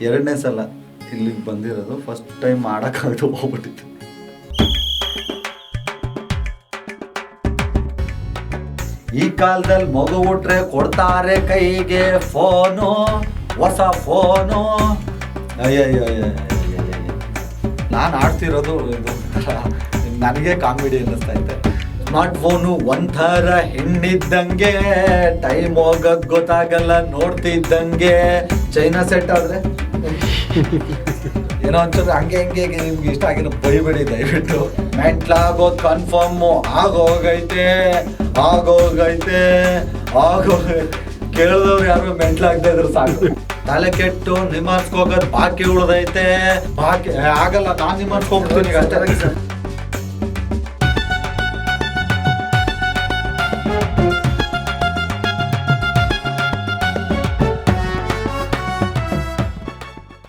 2ನೇ ಸಲ ಇಲ್ಲಿಗೆ ಬಂದಿರೋದು. ಫಸ್ಟ್ ಟೈಮ್ ಆಡೋಕ್ಕಾಗದು ಹೋಗ್ಬಿಟ್ಟಿತ್ತು. ಈ ಕಾಲದಲ್ಲಿ ಮಗು ಹುಟ್ರೆ ಕೊಡ್ತಾರೆ ಕೈಗೆ ಫೋನು, ಹೊಸ ಫೋನು. ಅಯ್ಯಯ್ಯ ನಾನು ಆಡ್ತಿರೋದು ಇದು ನನಗೆ ಕಾಮಿಡಿ ಅನ್ನಿಸ್ತಾ ಇದ್ದೆ. ಸ್ಮಾರ್ಟ್ ಫೋನು ಒಂಥರ ಹೆಣ್ಣಿದ್ದಂಗೆ, ಟೈಮ್ ಹೋಗೋದು ಗೊತ್ತಾಗಲ್ಲ ನೋಡ್ತಿದ್ದಂಗೆ. ಚೈನಾ ಸೆಟ್ ಆದರೆ ಏನೋ ಒಂಚೂರು ಹಂಗೆ ನಿಮ್ಗೆ ಇಷ್ಟ ಆಗಿರೋ ಬೈಬೇಡಿ ದಯವಿಟ್ಟು. ಮೆಂಟ್ಲಾಗೋದು ಕನ್ಫರ್ಮು ಆಗೋಗೈತೆ ಕೇಳಿದವ್ರು ಯಾರು ಮೆಂಟ್ಲಾಗದೆ ಇದ್ರೆ ಸಾಕು. ತಲೆ ಕೆಟ್ಟು ನಿಮಾರ್ಸ್ಕೋಗೋದು ಬಾಕಿ ಉಳ್ದೈತೆ. ಬಾಕಿ ಆಗಲ್ಲ, ನಾನು ನಿಮಾರ್ಸ್ಕೊಂಡ್ಬಿಡ್ತೀನಿ ಅಷ್ಟೇ.